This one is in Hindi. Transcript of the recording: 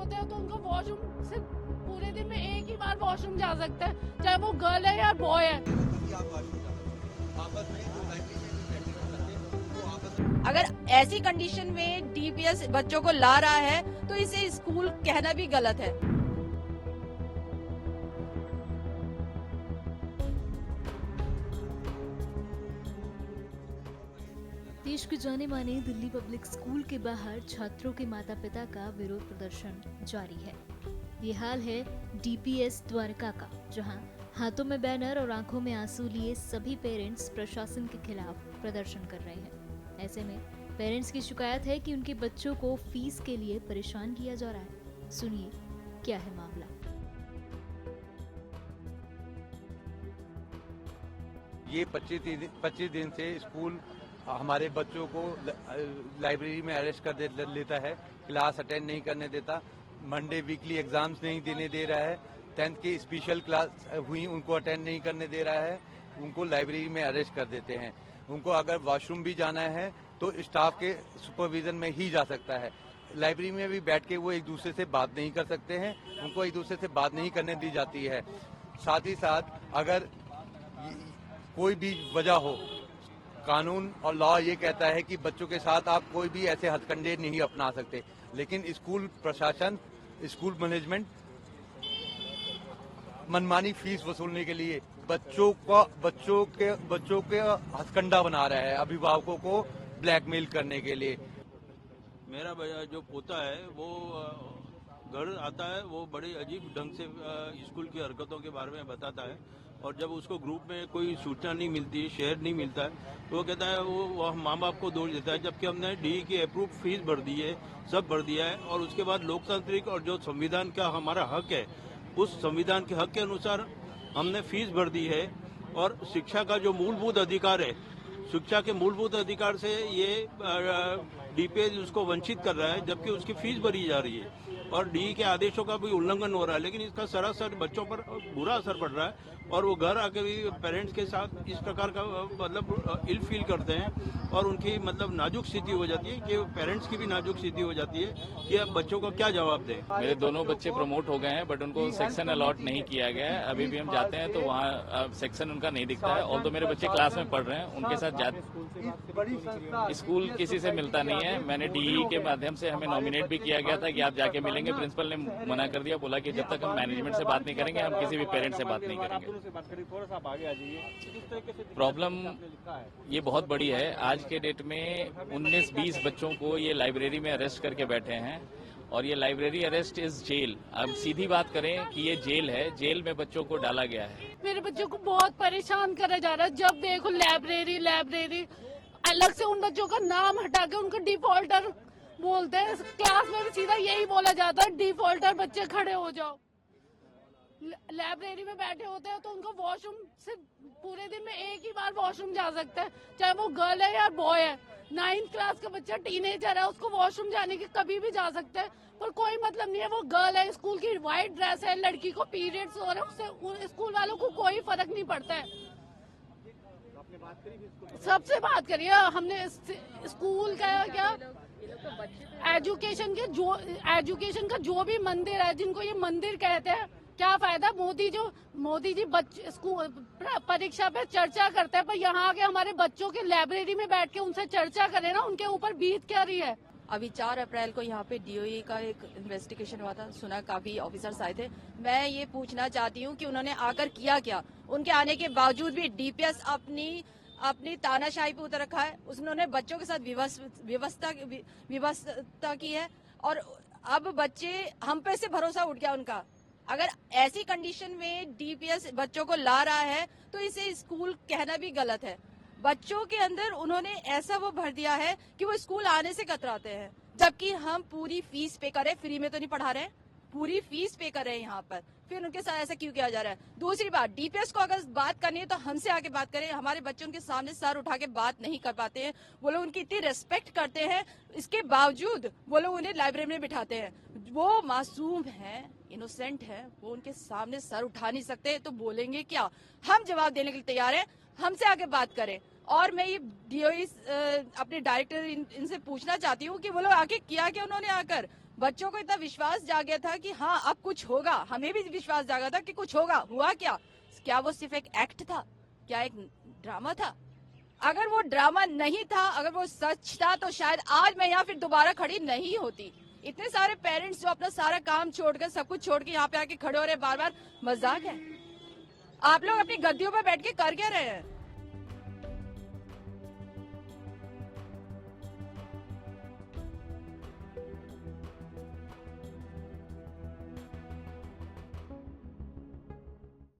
होते हैं तो उनका वॉशरूम सिर्फ पूरे दिन में एक ही बार वॉशरूम जा सकता है, चाहे वो गर्ल है या बॉय है। अगर ऐसी कंडीशन में डीपीएस बच्चों को ला रहा है तो इसे स्कूल कहना भी गलत है। देश के जाने माने दिल्ली पब्लिक स्कूल के बाहर छात्रों के माता पिता का विरोध प्रदर्शन जारी है। ये हाल है डीपीएस द्वारका का, जहां हाथों में बैनर और आंखों में आंसू लिए सभी पेरेंट्स प्रशासन के खिलाफ प्रदर्शन कर रहे हैं। ऐसे में पेरेंट्स की शिकायत है कि उनके बच्चों को फीस के लिए परेशान किया जा रहा है। सुनिए क्या है मामला। ये 25 दिन से स्कूल हमारे बच्चों को लाइब्रेरी में अरेस्ट कर लेता है, क्लास अटेंड नहीं करने देता, मंडे वीकली एग्जाम्स नहीं देने दे रहा है, 10th की स्पेशल क्लास हुई उनको अटेंड नहीं करने दे रहा है, उनको लाइब्रेरी में अरेस्ट कर देते हैं। उनको अगर वॉशरूम भी जाना है तो स्टाफ के सुपरविजन में ही जा सकता है। लाइब्रेरी में भी बैठ के वो एक दूसरे से बात नहीं कर सकते हैं, उनको एक दूसरे से बात नहीं करने दी जाती है। साथ ही साथ अगर कोई भी वजह हो, कानून और लॉ ये कहता है कि बच्चों के साथ आप कोई भी ऐसे हथकंडे नहीं अपना सकते, लेकिन स्कूल प्रशासन, स्कूल मैनेजमेंट मनमानी फीस वसूलने के लिए बच्चों के हथकंडा बना रहा है, अभिभावकों को ब्लैकमेल करने के लिए। मेरा जो पोता है वो घर आता है, वो बड़े अजीब ढंग से स्कूल की हरकतों के बारे में बताता है, और जब उसको ग्रुप में कोई सूचना नहीं मिलती, शेयर नहीं मिलता है, तो वो कहता है वो माँ बाप को दोष देता है, जबकि हमने डी की अप्रूव फीस भर दी है, सब भर दिया है, और उसके बाद लोकतांत्रिक और जो संविधान का हमारा हक है, उस संविधान के हक के अनुसार हमने फीस भर दी है। और शिक्षा का जो मूलभूत अधिकार है, शिक्षा के मूलभूत अधिकार से ये डीपीएस उसको वंचित कर रहा है, जबकि उसकी फीस भरी जा रही है और डी के आदेशों का भी उल्लंघन हो रहा है। लेकिन इसका सरासर बच्चों पर बुरा असर पड़ रहा है, और वो घर आके भी पेरेंट्स के साथ इस प्रकार का मतलब इल फील करते हैं, और उनकी मतलब नाजुक स्थिति हो जाती है कि पेरेंट्स की भी नाजुक स्थिति हो जाती है कि अब बच्चों को क्या जवाब दें। मेरे दोनों बच्चे प्रमोट हो गए हैं, बट उनको सेक्शन अलॉट नहीं किया गया है। अभी भी हम जाते हैं तो वहाँ सेक्शन उनका नहीं दिखता है, और तो मेरे बच्चे क्लास में पढ़ रहे हैं, उनके साथ स्कूल किसी से मिलता नहीं है। मैंने डीई के माध्यम से हमें नॉमिनेट भी किया गया था कि आप जाके मिलेंगे। प्रिंसिपल ने मना कर दिया, बोला कि जब तक हम मैनेजमेंट से बात नहीं करेंगे हम किसी भी पेरेंट से बात नहीं करेंगे। प्रॉब्लम ये बहुत बड़ी है। आज के डेट में 19-20 बच्चों को ये लाइब्रेरी में अरेस्ट करके बैठे हैं, और ये लाइब्रेरी अरेस्ट इज जेल। अब सीधी बात करें कि ये जेल है, जेल में बच्चों को डाला गया है। मेरे बच्चों को बहुत परेशान करा जा रहा है। जब देखो लाइब्रेरी अलग से उन बच्चों का नाम हटा के उनको डिफॉल्टर बोलते हैं। क्लास में भी सीधा यही बोला जाता है, डिफॉल्टर बच्चे खड़े हो जाओ। लाइब्रेरी में बैठे होते हैं तो उनको वॉशरूम सिर्फ पूरे दिन में एक ही बार वॉशरूम जा सकता है, चाहे वो गर्ल है या बॉय है। 9th क्लास का बच्चा टीनेजर है, उसको वॉशरूम जाने की कभी भी जा सकता है, पर कोई मतलब नहीं है। वो गर्ल है, स्कूल की व्हाइट ड्रेस है, लड़की को पीरियड्स हो रहे हैं, उससे स्कूल वालों को कोई फर्क नहीं पड़ता है। सबसे बात करिए, हमने स्कूल का क्या एजुकेशन का जो भी मंदिर है, जिनको ये मंदिर कहते हैं, क्या फायदा। मोदी जी स्कूल परीक्षा पे चर्चा करते हैं, पर यहाँ आके हमारे बच्चों के लाइब्रेरी में बैठ के उनसे चर्चा करें ना, उनके ऊपर बीत क्या रही है। अभी 4 अप्रैल को यहाँ पे डीओई का एक इन्वेस्टिगेशन हुआ था, सुना काफी ऑफिसर्स आए थे। मैं ये पूछना चाहती हूँ कि उन्होंने आकर किया क्या। उनके आने के बावजूद भी डीपीएस अपनी तानाशाही पे उतर रखा है। उन्होंने बच्चों के साथ व्यवस्था की है, और अब बच्चे हम पे से भरोसा उठ गया उनका। अगर ऐसी कंडीशन में डीपीएस बच्चों को ला रहा है तो इसे स्कूल कहना भी गलत है। बच्चों के अंदर उन्होंने ऐसा वो भर दिया है कि वो स्कूल आने से कतराते हैं, जबकि हम पूरी फीस पे करें, फ्री में तो नहीं पढ़ा रहे, पूरी फीस पे कर रहे हैं यहाँ पर, फिर उनके साथ ऐसा क्यों किया जा रहा है। दूसरी बात, डीपीएस को अगर बात करनी है तो हमसे आके बात करें। हमारे बच्चे उनके सामने सर उठा के बात नहीं कर पाते हैं। वो लोग उनकी इतनी रेस्पेक्ट करते हैं, इसके बावजूद वो लोग उन्हें लाइब्रेरी में बिठाते हैं। वो मासूम है, इनोसेंट है, वो उनके सामने सर उठा नहीं सकते, तो बोलेंगे क्या। हम जवाब देने के लिए तैयार हैं, हमसे आके बात करें। और मैं ये डीओई अपने डायरेक्टर इनसे पूछना चाहती हूँ कि वो लोग आके किया क्या उन्होंने आकर। बच्चों को इतना विश्वास जागया था कि हाँ अब कुछ होगा, हमें भी विश्वास जागा था कि कुछ होगा। हुआ क्या वो सिर्फ एक एक्ट था? क्या एक ड्रामा था? अगर वो ड्रामा नहीं था, अगर वो सच था, तो शायद आज मैं यहाँ फिर दोबारा खड़ी नहीं होती। इतने सारे पेरेंट्स जो अपना सारा काम छोड़कर, सब कुछ छोड़ के यहाँ पे आके खड़े हो रहे, बार बार मजाक है। आप लोग अपनी गद्दियों पर बैठ के कर क्या रहे हैं?